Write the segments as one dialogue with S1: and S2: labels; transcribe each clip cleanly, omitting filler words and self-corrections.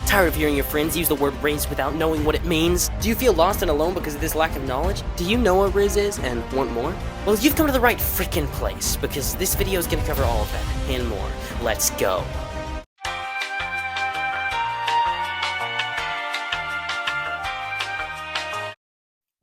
S1: Tired of hearing your friends use the word rizz without knowing what it means? Do you feel lost and alone because of this lack of knowledge? Do you know what rizz is and want more? Well, you've come to the right freaking place, because this video is going to cover all of that and more. Let's go.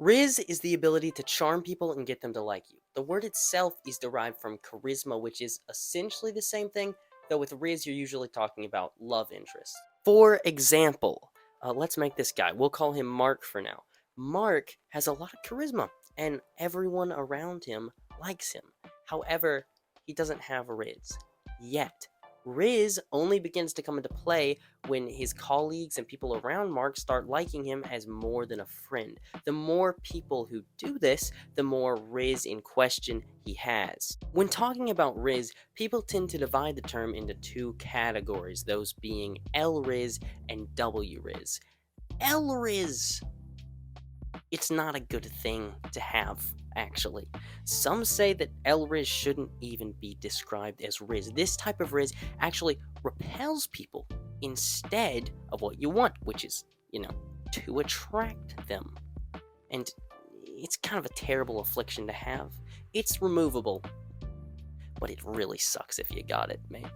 S1: Rizz is the ability to charm people and get them to like you. The word itself is derived from charisma, which is essentially the same thing, though with rizz you're usually talking about love interest. For example, let's make this guy. We'll call him Mark for now. Mark has a lot of charisma, and everyone around him likes him. However, he doesn't have rizz yet. Rizz only begins to come into play when his colleagues and people around Mark start liking him as more than a friend. The more people who do this, the more rizz in question he has. When talking about rizz, people tend to divide the term into two categories, those being L-rizz and W-rizz. L-rizz, it's not a good thing to have, actually. Some say that L-rizz shouldn't even be described as rizz. This type of rizz actually repels people instead of what you want, which is, to attract them. And it's kind of a terrible affliction to have. It's removable, but it really sucks if you got it, mate.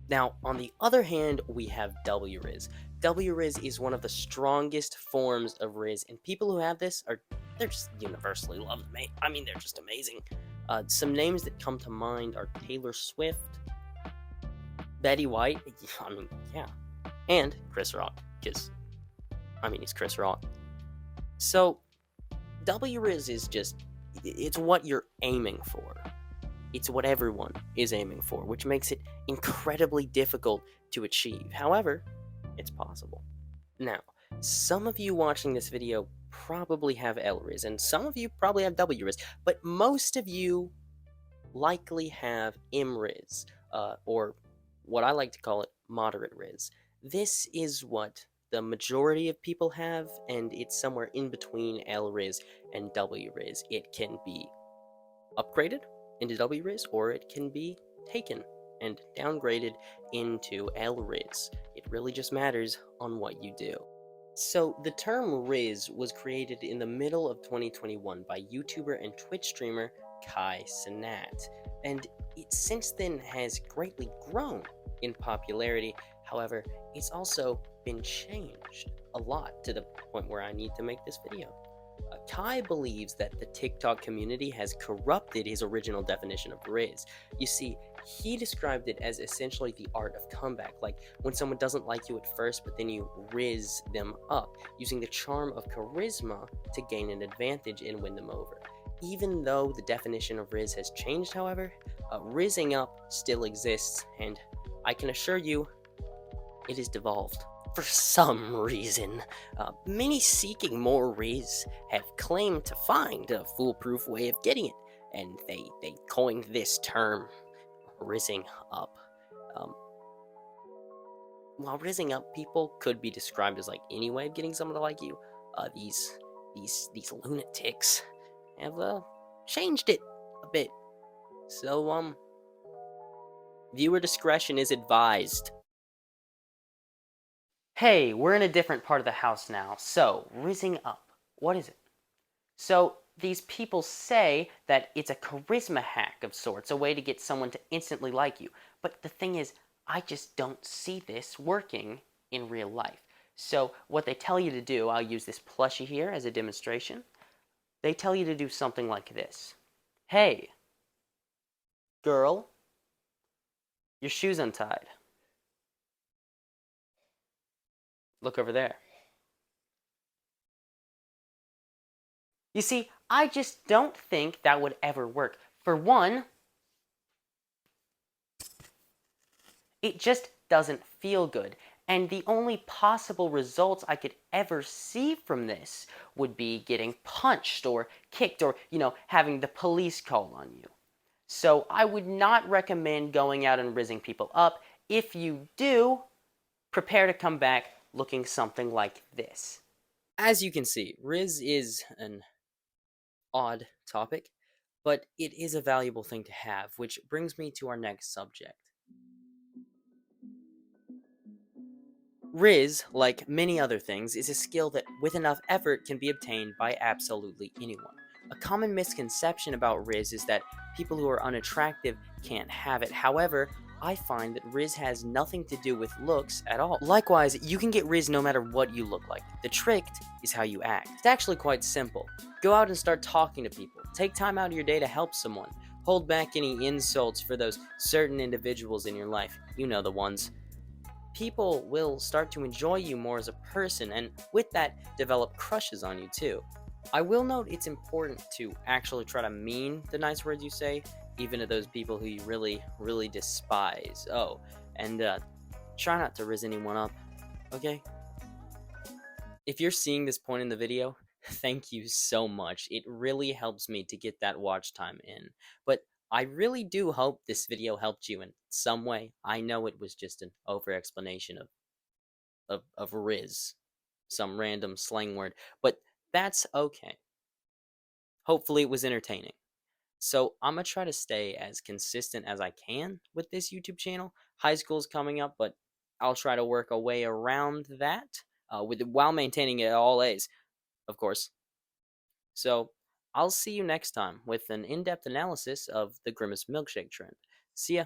S1: Now, on the other hand, we have W-rizz. W-rizz is one of the strongest forms of rizz, and people who have this they're just universally loved, mate. I mean, they're just amazing. Some names that come to mind are Taylor Swift, Betty White, and Chris Rock, because, he's Chris Rock. So, W-rizz is it's what you're aiming for. It's what everyone is aiming for, which makes it incredibly difficult to achieve. However, it's possible. Now, some of you watching this video probably have L-rizz, and some of you probably have W-rizz, but most of you likely have M-rizz, or what I like to call it, moderate rizz. This is what the majority of people have, and it's somewhere in between L-rizz and W-rizz. It can be upgraded into W-rizz, or it can be taken and downgraded into L-rizz. It really just matters on what you do. So, the term rizz was created in the middle of 2021 by YouTuber and Twitch streamer Kai Cenat, and it since then has greatly grown in popularity. However, it's also been changed a lot to the point where I need to make this video. Kai believes that the TikTok community has corrupted his original definition of rizz. You see, he described it as essentially the art of comeback, like when someone doesn't like you at first, but then you rizz them up, using the charm of charisma to gain an advantage and win them over. Even though the definition of rizz has changed, however, rizzing up still exists, and I can assure you, it has devolved. For some reason, many seeking more rizz have claimed to find a foolproof way of getting it, and they coined this term, rizzing up. While rizzing up people could be described as like any way of getting someone to like you, these lunatics have changed it a bit. So viewer discretion is advised. Hey, we're in a different part of the house now. So, rizzing up. What is it? So, these people say that it's a charisma hack of sorts, a way to get someone to instantly like you. But the thing is, I just don't see this working in real life. So, what they tell you to do, I'll use this plushie here as a demonstration. They tell you to do something like this. Hey, girl, your shoe's untied. Look over there. You see, I just don't think that would ever work. For one, it just doesn't feel good. And the only possible results I could ever see from this would be getting punched or kicked or, having the police call on you. So I would not recommend going out and rizzing people up. If you do, prepare to come back looking something like this. As you can see, rizz is an odd topic, but it is a valuable thing to have, which brings me to our next subject. Rizz, like many other things, is a skill that with enough effort can be obtained by absolutely anyone. A common misconception about Rizz is that people who are unattractive can't have it. However, I find that Rizz has nothing to do with looks at all. Likewise, you can get Rizz no matter what you look like. The trick is how you act. It's actually quite simple. Go out and start talking to people. Take time out of your day to help someone. Hold back any insults for those certain individuals in your life. You know the ones. People will start to enjoy you more as a person, and with that, develop crushes on you too. I will note it's important to actually try to mean the nice words you say, even to those people who you really, really despise. Oh, and try not to rizz anyone up, okay? If you're seeing this point in the video, thank you so much. It really helps me to get that watch time in. But I really do hope this video helped you in some way. I know it was just an over explanation of rizz, some random slang word, but that's okay. Hopefully it was entertaining. So I'm gonna try to stay as consistent as I can with this YouTube channel. High school's coming up, but I'll try to work a way around that while maintaining it at all A's, of course. So I'll see you next time with an in-depth analysis of the Grimace milkshake trend. See ya.